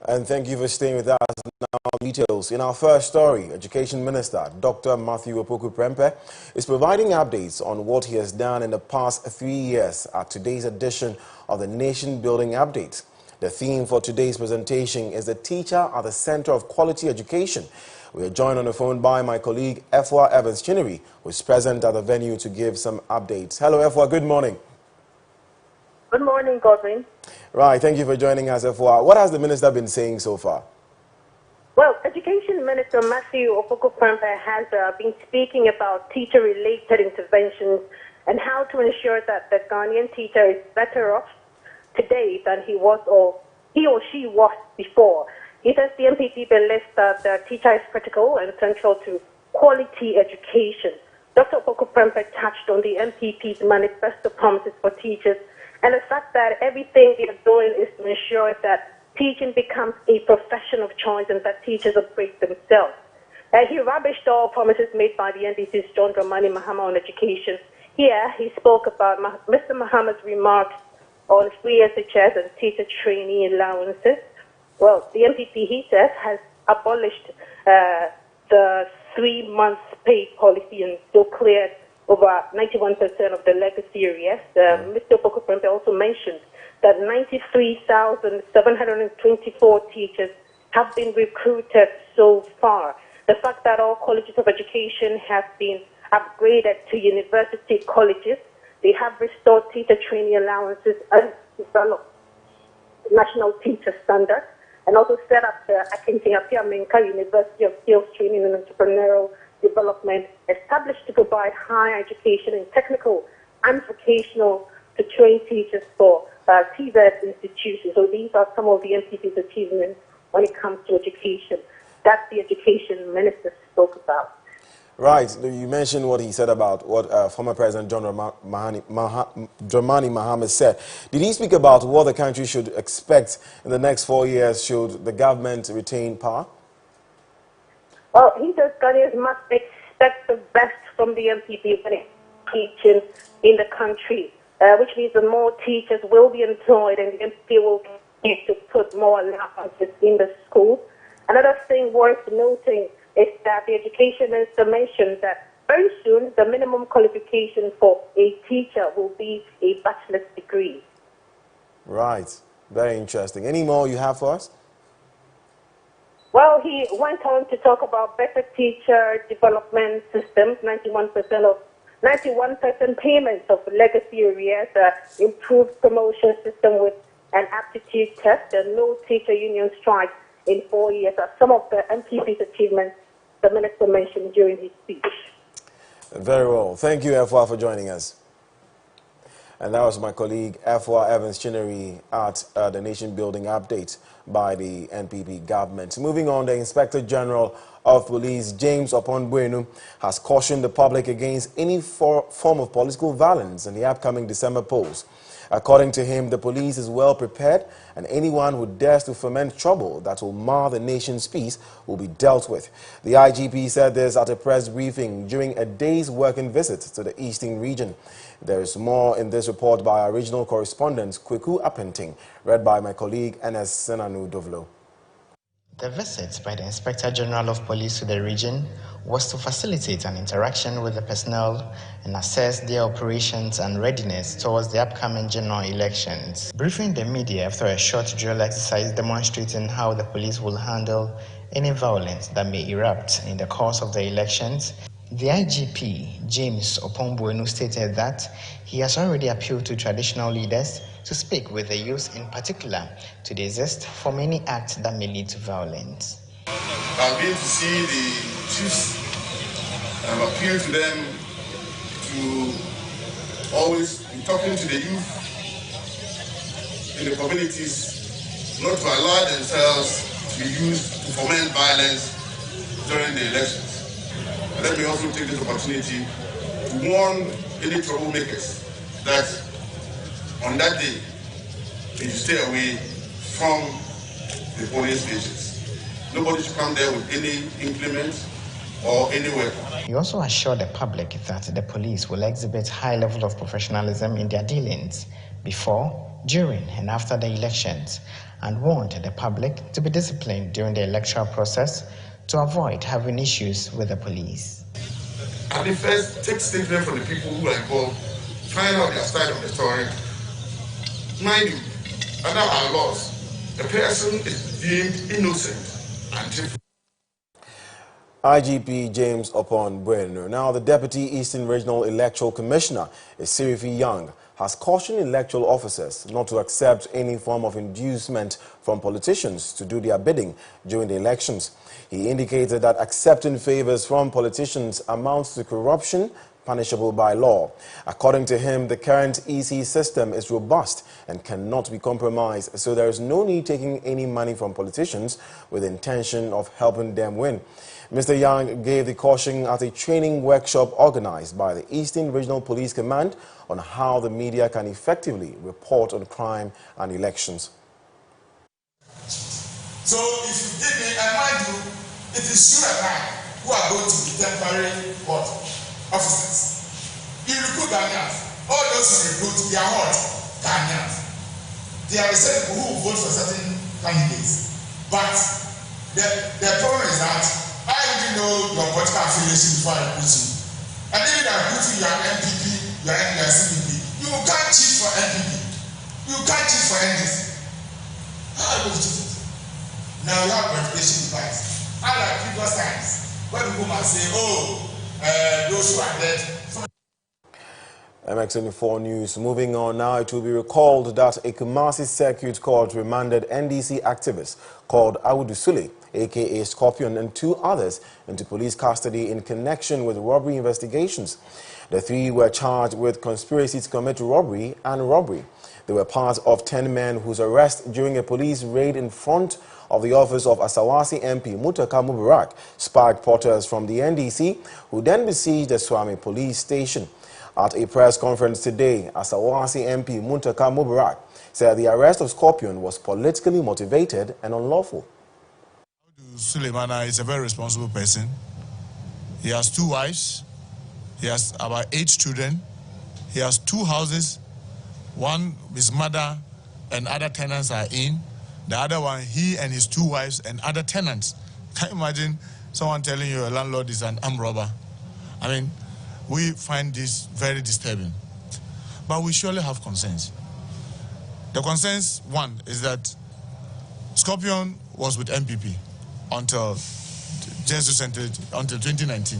And thank you for staying with us. Now, details. In our first story, Education Minister Dr. Matthew Opoku-Prempeh is providing updates on what he has done in the past 3 years at today's edition of the Nation Building Update. The theme for today's presentation is the teacher at the center of quality education. We are joined on the phone by my colleague Efwa Evans-Chinnery, who is present at the venue to give some updates. Hello, Efwa. Good morning. Good morning, Godwin. Right, thank you for joining us, Efwa. What has the minister been saying so far? Well, Education Minister Matthew Opoku-Prempeh has been speaking about teacher-related interventions and how to ensure that the Ghanaian teacher is better off today than he or she was before. He says the MPP believes that the teacher is critical and central to quality education. Dr. Opoku-Prempeh touched on the MPP's manifesto promises for teachers and the fact that everything they are doing is to ensure that teaching becomes a profession of choice and that teachers upgrade themselves. He rubbished all promises made by the NDC's John Dramani Mahama on education. Here, he spoke about Mr. Mahama's remarks on free SHS and teacher trainee allowances. Well, the MPP, he says, has abolished the 3-month pay policy and so cleared over 91% of the legacy arrears. Mr. Opoku-Prempeh also mentioned that 93,724 teachers have been recruited so far. The fact that all colleges of education have been upgraded to university colleges, they have restored teacher training allowances and developed national teacher standards, and also set up the Akintiapia Menka University of Skills Training and Entrepreneurial Development, established to provide higher education in technical and vocational to train teachers for TVET institutions. So these are some of the MPP's achievements when it comes to education. That's the education minister spoke about. Right. You mentioned what he said about what former President John Dramani Mahama said. Did he speak about what the country should expect in the next 4 years should the government retain power? Well, he says Ghanaians must expect the best from the MPP when it teaching in the country, which means that more teachers will be employed and the MPP will need to put more allowances in the schools. Another thing worth noting is that the education minister mentioned that very soon the minimum qualification for a teacher will be a bachelor's degree. Right. Very interesting. Any more you have for us? Well, he went on to talk about better teacher development systems, 91% payments of legacy arrears, improved promotion system with an aptitude test, and no teacher union strike in 4 years are some of the MPP's achievements the minister mentioned during his speech. Very well. Thank you, Efwa, for joining us. And that was my colleague Efwa Evans-Chinnery at the Nation Building Update by the NPP government. Moving on, the Inspector General of Police, James Oponbuenu, has cautioned the public against any form of political violence in the upcoming December polls. According to him, the police is well prepared and anyone who dares to foment trouble that will mar the nation's peace will be dealt with. The IGP said this at a press briefing during a day's working visit to the Eastern region. There is more in this report by our regional correspondent, Kweku Apenting, read by my colleague Enes Senanu Dovlo. The visit by the Inspector General of Police to the region was to facilitate an interaction with the personnel and assess their operations and readiness towards the upcoming general elections. Briefing the media after a short drill exercise demonstrating how the police will handle any violence that may erupt in the course of the elections, the IGP, James Oponbuenu, stated that he has already appealed to traditional leaders to speak with the youth in particular to desist from any act that may lead to violence. I've been to see the chiefs and appeal to them to always be talking to the youth in the communities, not to allow themselves to be used to foment violence during the elections. And let me also take this opportunity to warn any troublemakers that on that day, they should stay away from the polling stations. Nobody should come there with any implement or any weapon. He also assured the public that the police will exhibit high level of professionalism in their dealings before, during, and after the elections, and warned the public to be disciplined during the electoral process to avoid having issues with the police. And the first take statement from the people who are involved, find out their side of the story. Mind you, under our laws, a person is deemed innocent until IGP James Opon Bueno. Now, the Deputy Eastern Regional Electoral Commissioner, Sirifi Young, has cautioned electoral officers not to accept any form of inducement from politicians to do their bidding during the elections. He indicated that accepting favors from politicians amounts to corruption punishable by law. According to him, the current EC system is robust and cannot be compromised, so there is no need taking any money from politicians with the intention of helping them win. Mr. Young gave the caution at a training workshop organized by the Eastern Regional Police Command on how the media can effectively report on crime and elections. So if you give me, and mind you, it is you and I who are going to be temporary court officers. You recruit Ghanaians. All those who recruit, they are what? Ghanaians. They are the same people who vote for certain candidates. But the problem is that I already know your political affiliation before I recruit you. And even if I recruit you, you are MPP, you are CPP. You can't cheat for MPP. You can't cheat for NDC. How are you going to cheat it? Now you have verification device. Unlike previous times, when people might say, oh, those who are dead. MX24 News. Moving on now, it will be recalled that a Kumasi Circuit Court remanded NDC activist called Awudu Sule, aka Scorpion, and 2 others into police custody in connection with robbery investigations. The 3 were charged with conspiracy to commit robbery and robbery. They were part of 10 men whose arrest during a police raid in front of the office of Asawasi MP Muntaka Mubarak sparked porters from the NDC, who then besieged the Swami police station. At a press conference today, Asawasi MP Muntaka Mubarak said the arrest of Scorpion was politically motivated and unlawful. Suleimana is a very responsible person. He has 2 wives. He has about 8 children. He has 2 houses. One, his mother and other tenants are in. The other one, he and his 2 wives and other tenants. Can you imagine someone telling you a landlord is an armed robber? I mean, we find this very disturbing. But we surely have concerns. The concerns, one, is that Scorpion was with MPP until just recently, until 2019.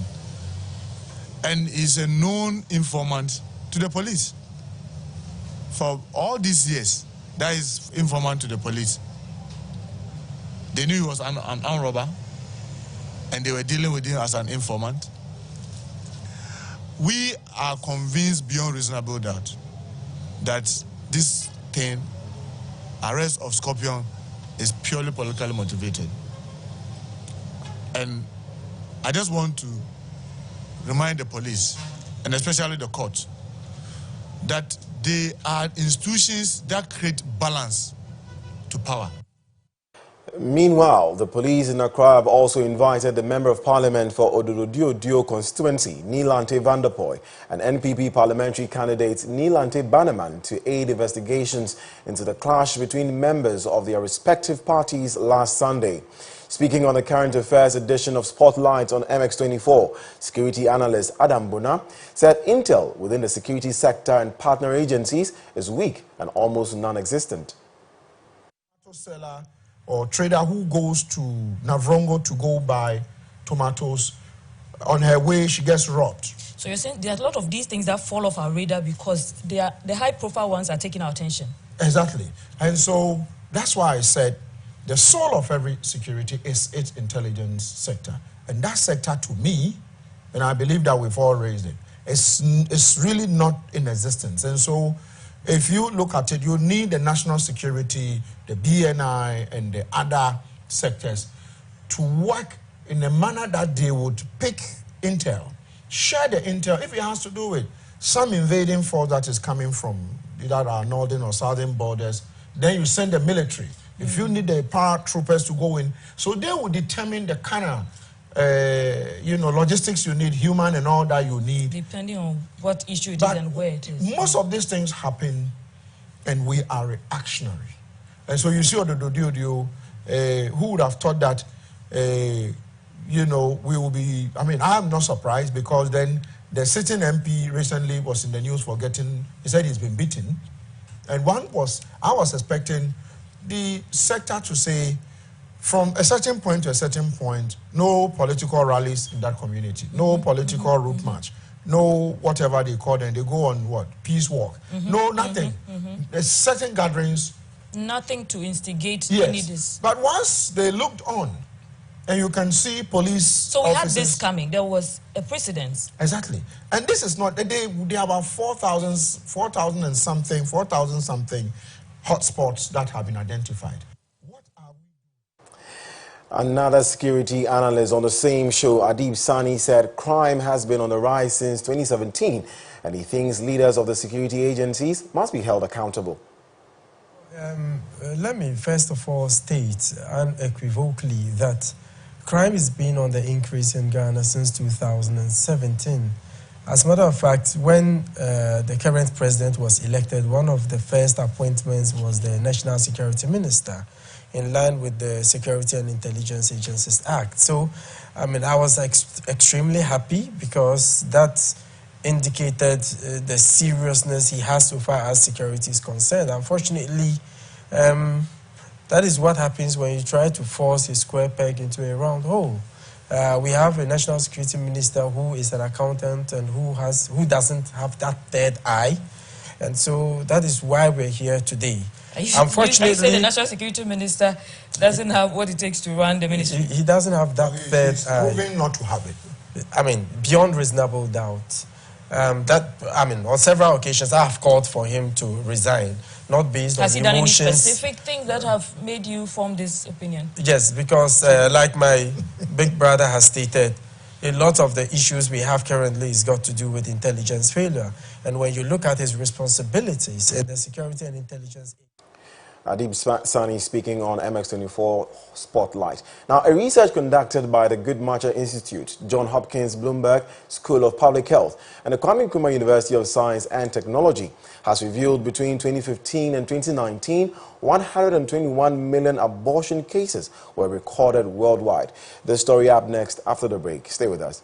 And is a known informant to the police. For all these years, that is informant to the police. They knew he was an armed robber, and they were dealing with him as an informant. We are convinced beyond reasonable doubt that this thing, arrest of Scorpion, is purely politically motivated. And I just want to remind the police, and especially the court, that they are institutions that create balance to power. Meanwhile, the police in Accra have also invited the Member of Parliament for Ododo-Dio constituency, Nilante Vanderpoy, and NPP parliamentary candidate Nilante Bannerman to aid investigations into the clash between members of their respective parties last Sunday. Speaking on the current affairs edition of Spotlight on MX24, security analyst Adam Bona said intel within the security sector and partner agencies is weak and almost non-existent. Or trader who goes to Navrongo to go buy tomatoes, on her way she gets robbed. So you're saying there are a lot of these things that fall off our radar because the high-profile ones are taking our attention. Exactly. And so that's why I said the soul of every security is its intelligence sector. And that sector, to me, and I believe that we've all raised it, is really not in existence. And so if you look at it, you need the national security, the BNI, and the other sectors to work in a manner that they would pick intel, share the intel, if it has to do with some invading force that is coming from either our northern or southern borders, then you send the military. If you need the paratroopers to go in, so they will determine the kind of logistics you need, human and all that you need. Depending on what issue it is and where it is. Most of these things happen and we are reactionary. And so you see, who would have thought that, you know, we will be, I mean, I am not surprised, because then the sitting MP recently was in the news for getting, he said he's been beaten. And I was expecting the sector to say, from a certain point to a certain point, no political rallies in that community, no political route march, no whatever they call them, they go on what? Peace walk. No, nothing. There's certain gatherings. Nothing to instigate Yes. this. But once they looked on, and you can see police So we officers, had this coming. There was a precedence. Exactly. And this is not, they are about 4,000 something hotspots that have been identified. Another security analyst on the same show, Adib Sani, said crime has been on the rise since 2017, and he thinks leaders of the security agencies must be held accountable. Let me first of all state unequivocally that crime has been on the increase in Ghana since 2017. As a matter of fact, when the current president was elected, one of the first appointments was the National Security Minister, in line with the Security and Intelligence Agencies Act. So, I mean, I was extremely happy, because that indicated the seriousness he has so far as security is concerned. Unfortunately, that is what happens when you try to force a square peg into a round hole. We have a National Security Minister who is an accountant and who doesn't have that third eye. And so that is why we're here today. Unfortunately, you say the National Security Minister doesn't have what it takes to run the ministry. He doesn't have that third eye. He's proving not to have it. I mean, beyond reasonable doubt. On several occasions, I have called for him to resign, not based on emotions. Has he done any specific things that have made you form this opinion? Yes, because like my big brother has stated, a lot of the issues we have currently has got to do with intelligence failure. And when you look at his responsibilities in the security and intelligence... Adib Sani speaking on MX24 Spotlight. Now, a research conducted by the Goodmarcher Institute, John Hopkins Bloomberg School of Public Health, and the Kwame Nkrumah University of Science and Technology has revealed between 2015 and 2019, 121 million abortion cases were recorded worldwide. This story up next after the break. Stay with us.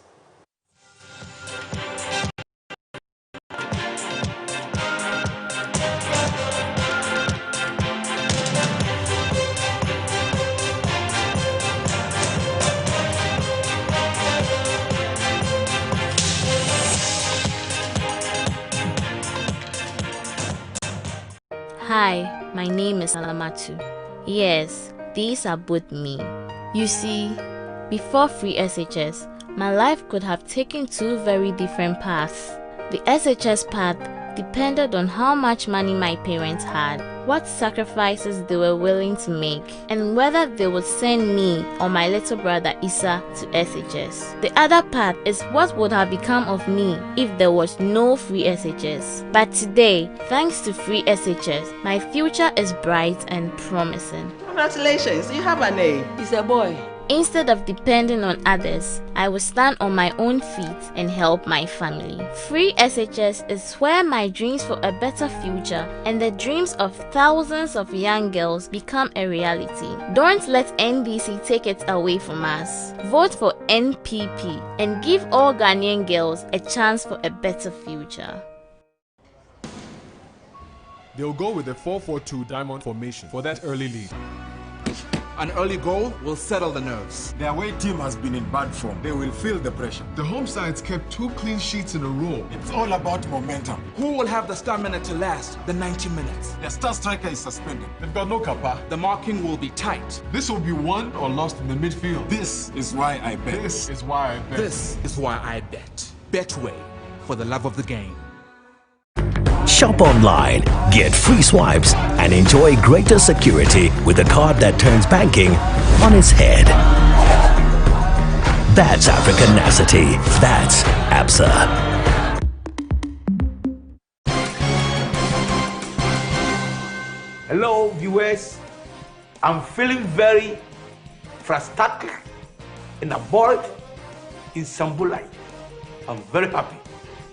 Hi, my name is Alamatu. Yes, these are both me. You see, before free SHS, my life could have taken two very different paths. The SHS path depended on how much money my parents had, what sacrifices they were willing to make, and whether they would send me or my little brother Issa to SHS. The other part is what would have become of me if there was no free SHS. But today, thanks to free SHS, my future is bright and promising. Congratulations, you have a name. He's a boy. Instead of depending on others, I will stand on my own feet and help my family. Free SHS is where my dreams for a better future and the dreams of thousands of young girls become a reality. Don't let NDC take it away from us. Vote for NPP and give all Ghanaian girls a chance for a better future. They'll go with the 4-4-2 diamond formation for that early lead. An early goal will settle the nerves. The away team has been in bad form. They will feel the pressure. The home side's kept 2 clean sheets in a row. It's all about momentum. Who will have the stamina to last the 90 minutes? The star striker is suspended. They've got no kappa. The marking will be tight. This will be won or lost in the midfield. This is why I bet. This is why I bet. This is why I bet. Betway, for the love of the game. Shop online, get free swipes, and enjoy greater security with a card that turns banking on its head. That's Africanacity. That's ABSA. Hello, viewers. I'm feeling very frustrated and bored in Sambulai. I'm very happy.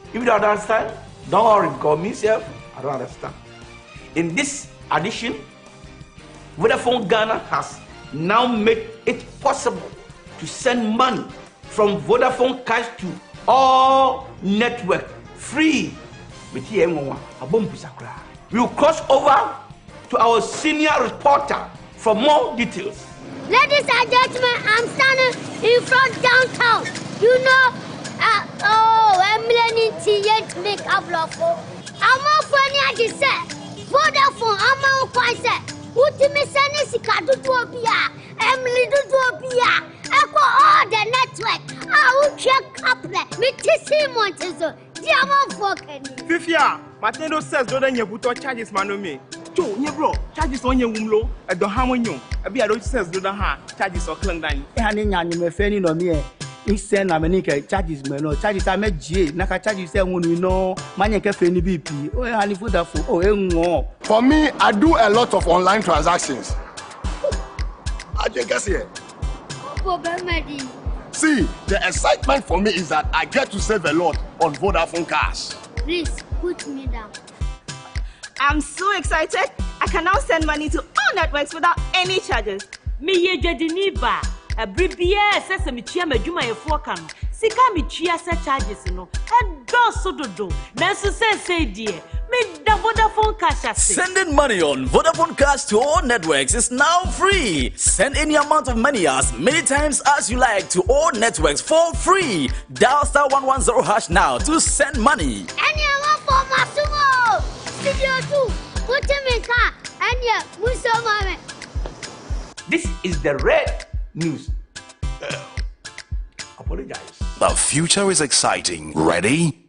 If you don't understand, don't worry, because myself, I don't understand. In this addition, Vodafone Ghana has now made it possible to send money from Vodafone Cash to all network free. We will cross over to our senior reporter for more details. Ladies and gentlemen, I'm standing in front downtown. You know, I'm learning to make a vlog. I'm not funny as you said. Vodafone, I'm not quite said. Ultimate Senate, Kadutopia, Emily Dutopia, Echo all the network. I will check up there. Me Tissi Montezo, Diamond Falcon. Fifia, Matendo says, don't you put charges, Manome. Two, you bro, charges on your wumlo, at the harmonium. A beer says, do not have charges or clung Hanning, you may fail in on me. Instead, I'm a charges, man, charges I met G, Naka charges, when we know, money cafe in the BP, or any food for For me, I do a lot of online transactions. I think I see. See, the excitement for me is that I get to save a lot on Vodafone Cash. Please put me down. I'm so excited. I can now send money to all networks without any charges. Me ye jediniba. A bribia says me chia me juma e fokan. Sika me chia se charges no. E do so do. Nanso say dear. Me da Vodafone Cash. Sending money on Vodafone Cash to all networks is now free. Send any amount of money as many times as you like to all networks for free. Dial *110# now to send money. Any amount for Masumo. Studio 2. Put him in car. And yeah, Musomame. This is the red news. Apologize. The future is exciting. Ready?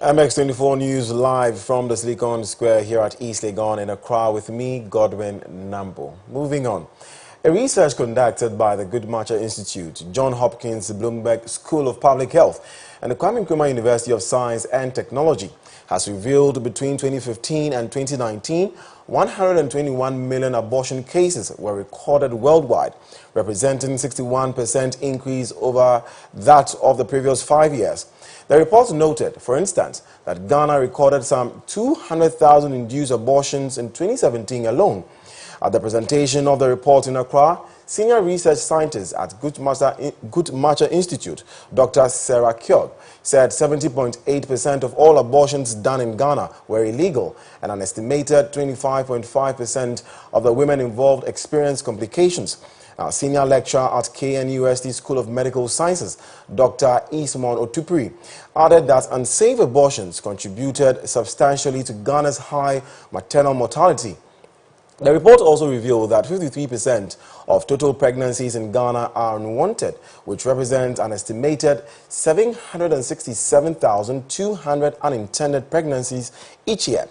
MX24 News live from the Silicon Square here at East Legon in Accra with me, Godwin Nambo. Moving on. A research conducted by the Goodmatcher Institute, John Hopkins Bloomberg School of Public Health, and the Kwame Nkrumah University of Science and Technology has revealed between 2015 and 2019, 121 million abortion cases were recorded worldwide, representing 61% increase over that of the previous 5 years. The report noted, for instance, that Ghana recorded some 200,000 induced abortions in 2017 alone. At the presentation of the report in Accra, senior research scientist at Goodmatcher Institute, Dr. Sarah Kyob, said 70.8% of all abortions done in Ghana were illegal, and an estimated 25.5% of the women involved experienced complications. Senior lecturer at KNUST School of Medical Sciences, Dr. Ismon Otupri, added that unsafe abortions contributed substantially to Ghana's high maternal mortality. The report also revealed that 53% of total pregnancies in Ghana are unwanted, which represents an estimated 767,200 unintended pregnancies each year.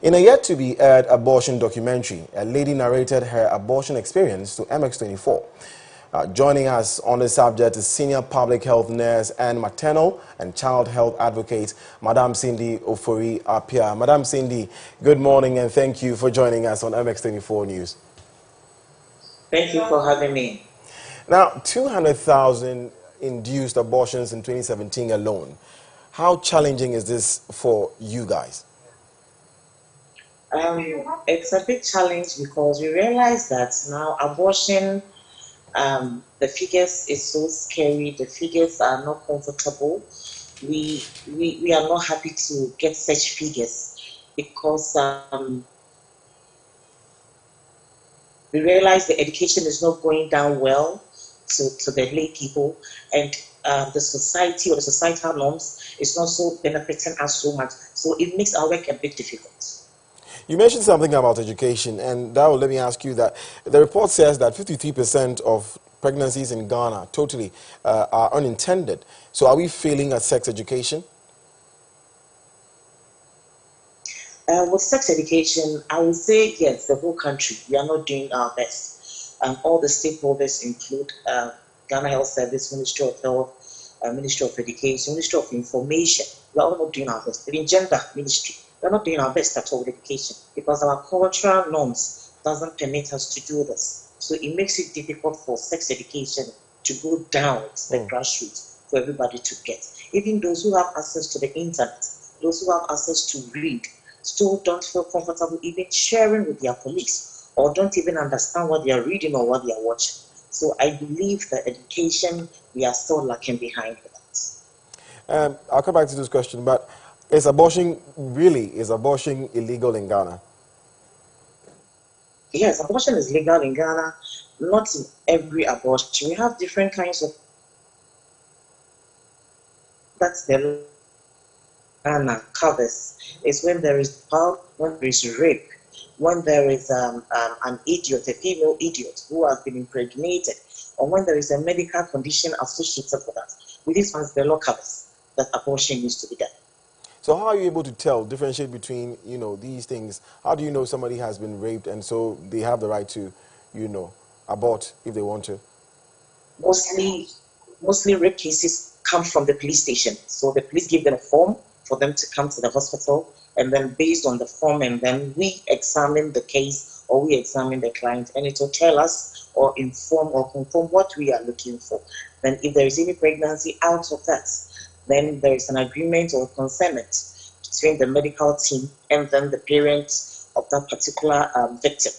In a yet-to-be-aired abortion documentary, a lady narrated her abortion experience to MX24. Joining us on the subject is senior public health nurse and maternal and child health advocate, Madam Cindy Ofori Apia. Madam Cindy, good morning and thank you for joining us on MX24 News. Thank you for having me. Now, 200,000 induced abortions in 2017 alone. How challenging is this for you guys? It's a big challenge because we realize that now abortion, the figures is so scary. The figures are not comfortable. We are not happy to get such figures because we realize the education is not going down well to the lay people, and the society or the societal norms is not so benefiting us so much. So it makes our work a bit difficult. You mentioned something about education, and that will let me ask you that the report says that 53% of pregnancies in Ghana totally are unintended. So are we failing at sex education? With sex education, I would say yes, the whole country, we are not doing our best. All the stakeholders include Ghana Health Service, Ministry of Health, Ministry of Education, Ministry of Information. We are all not doing our best. Even gender ministry, we are not doing our best at all with education because our cultural norms doesn't permit us to do this. So it makes it difficult for sex education to go down to the grassroots for everybody to get. Even those who have access to the internet, those who have access to read, still don't feel comfortable even sharing with their colleagues or don't even understand what they are reading or what they are watching. So I believe that education, we are still lacking behind with that. I'll come back to this question, but is abortion illegal in Ghana? Yes, abortion is legal in Ghana, not in every abortion. We have different kinds of, that's the Ghana covers, is when there is power, when there is rape, when there is an idiot, a female idiot who has been impregnated, or when there is a medical condition associated with that. With these ones, the law covers that abortion needs to be done. So how are you able to differentiate between, these things? How do you know somebody has been raped and so they have the right to, abort if they want to? Mostly rape cases come from the police station. So the police give them a form for them to come to the hospital, and then based on the form, and then we examine the case or we examine the client, and it will tell us or inform or confirm what we are looking for. Then if there is any pregnancy out of that, then there is an agreement or consent between the medical team and then the parents of that particular victim.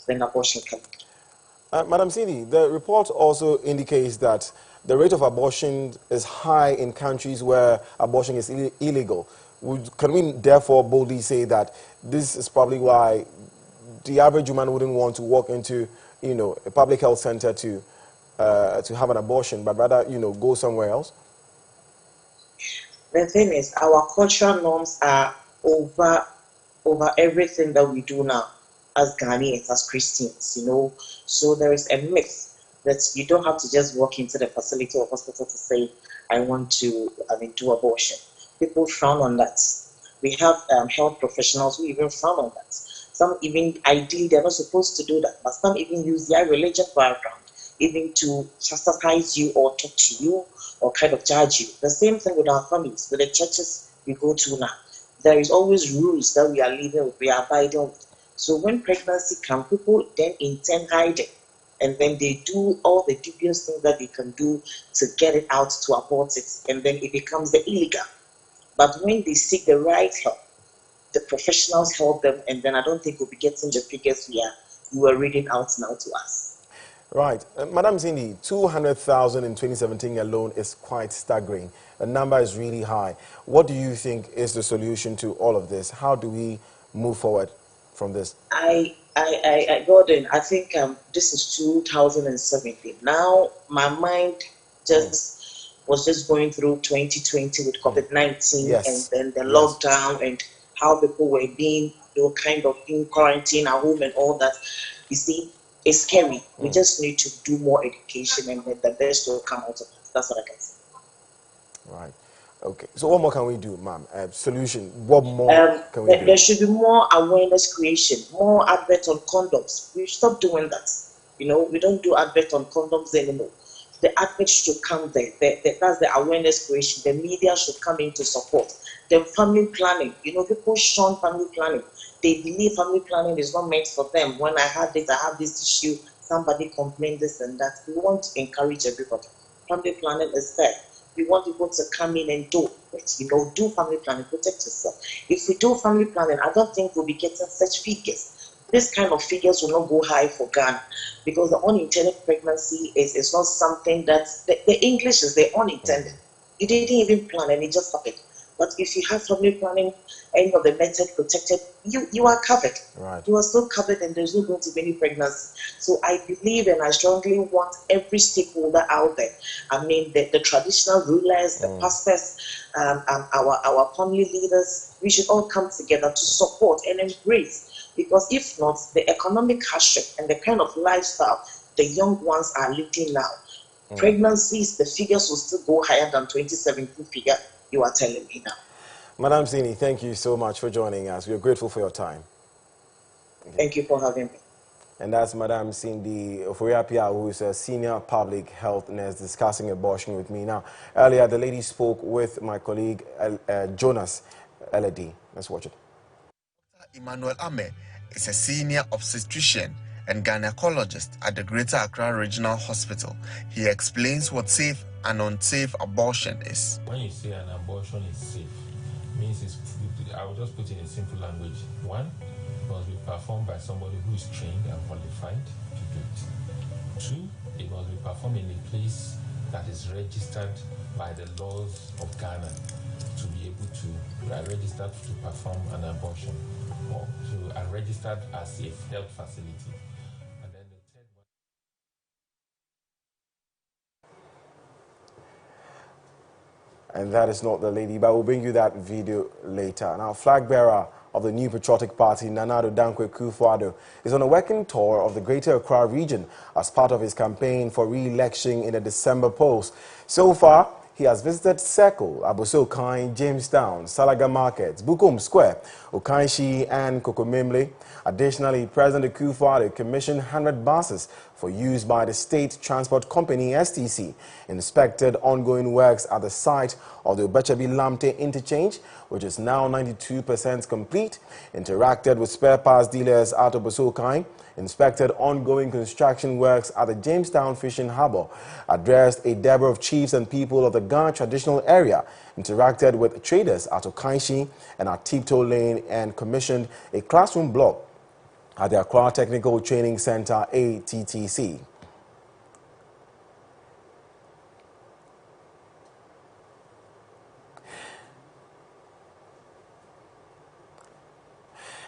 Then abortion can be. Madam Cindy, the report also indicates that the rate of abortion is high in countries where abortion is illegal. Can we therefore boldly say that this is probably why the average woman wouldn't want to walk into, a public health center to have an abortion, but rather, go somewhere else? The thing is, our cultural norms are over everything that we do now as Ghanaians, as Christians, So there is a myth that you don't have to just walk into the facility or hospital to say, I want to do abortion. People frown on that. We have health professionals who even frown on that. Some even, ideally, they're not supposed to do that, but some even use their religious background even to chastise you or talk to you or kind of judge you. The same thing with our families, with the churches we go to now. There is always rules that we are living with, we are abiding with. So when pregnancy comes, people then intend hiding, and then they do all the dubious things that they can do to get it out, to abort it, and then it becomes the illegal. But when they seek the right help, the professionals help them, and then I don't think we'll be getting the figures we are reading out now to us. Right. Madam Cindy, 200,000 in 2017 alone is quite staggering. The number is really high. What do you think is the solution to all of this? How do we move forward from this? Gordon, I think this is 2017. Now, my mind was just going through 2020 with COVID-19 yes. and then the lockdown and how people were being quarantined at home and all that. You see, it's scary. We just need to do more education, and then the best will come out of it. That's what I can say. Right. Okay. So what more can we do, ma'am? Solution. What more can we do? There should be more awareness creation, more advert on condoms. We stop doing that. We don't do advert on condoms anymore. The advert should come there. That's the awareness creation. The media should come in to support. The family planning. People shun family planning. They believe family planning is not meant for them. When I have this issue, somebody complained this and that. We want to encourage everybody. Family planning is there. we want people to come in and do it, do family planning, protect yourself. If we do family planning, I don't think we'll be getting such figures. This kind of figures will not go high for Ghana because the unintended pregnancy is not something that, the English is the unintended. You didn't even plan and it just happened. But if you have family planning, any of the method protected, you are covered. Right. You are still covered and there's not going to be any pregnancy. So I believe and I strongly want every stakeholder out there, I mean the traditional rulers, the pastors, our family leaders, we should all come together to support and embrace. Because if not, the economic hardship and the kind of lifestyle the young ones are leading now, pregnancies, the figures will still go higher than 2017 figure you are telling me now. Madam Sini, thank you so much for joining us. We are grateful for your time. Thank you for having me. And that's Madam Cindy Oforiapia, who is a senior public health nurse, discussing abortion with me. Now, earlier, the lady spoke with my colleague, Jonas Eledi. Let's watch it. Emmanuel Ame is a senior obstetrician and gynecologist at the Greater Accra Regional Hospital. He explains what safe and unsafe abortion is. When you say an abortion is safe, means I will just put it in simple language. One, it must be performed by somebody who is trained and qualified to do it. Two, it must be performed in a place that is registered by the laws of Ghana to be able to register to perform an abortion, or to are registered as a health facility. And then the third one. And that is not the lady, but we'll bring you that video later. Now, flag bearer of the new patriotic party, Nanado Dankwa Akufo-Addo, is on a working tour of the Greater Accra region as part of his campaign for re-election in the December polls. So far, he has visited Circle, Abosokai, Jamestown, Salaga Markets, Bukom Square, Okanshi, and Kokomemle. Additionally, President Akufo-Addo commissioned 100 buses for use by the State Transport Company, STC, inspected ongoing works at the site of the Obechabi-Lamte interchange, which is now 92% complete, interacted with spare parts dealers at Abosokai, inspected ongoing construction works at the Jamestown Fishing Harbour, addressed a debate of chiefs and people of the Ghana traditional area, interacted with traders at Okanshi and at Tiptoe Lane, and commissioned a classroom block at the Accra Technical Training Center, ATTC.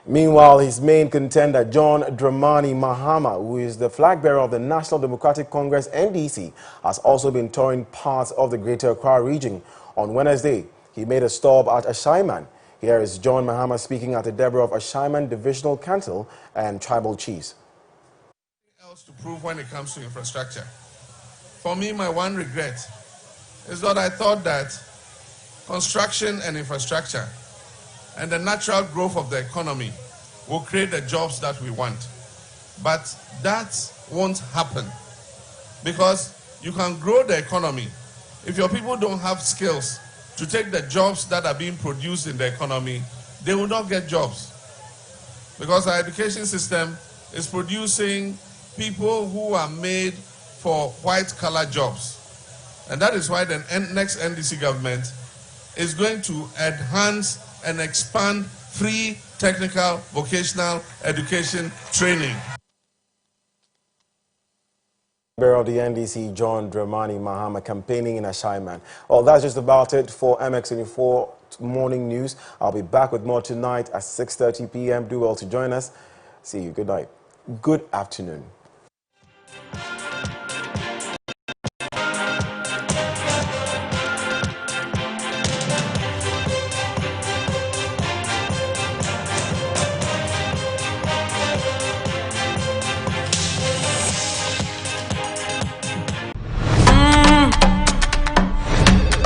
Meanwhile, his main contender, John Dramani Mahama, who is the flag bearer of the National Democratic Congress, NDC, has also been touring parts of the Greater Accra region. On Wednesday, he made a stop at Ashaiman. Here is John Mahama speaking at the debate of Ashaiman Divisional Council and Tribal Chiefs. Else to prove when it comes to infrastructure. For me, my one regret is that I thought that construction and infrastructure and the natural growth of the economy will create the jobs that we want. But that won't happen, because you can grow the economy. If your people don't have skills to take the jobs that are being produced in the economy, they will not get jobs. Because our education system is producing people who are made for white-collar jobs. And that is why the next NDC government is going to enhance and expand free technical vocational education training. Bearer of the NDC, John Dramani Mahama, campaigning in Ashaiman. Well, that's just about it for MX24 Morning News. I'll be back with more tonight at 6:30 p.m. Do well to join us. See you. Good night. Good afternoon.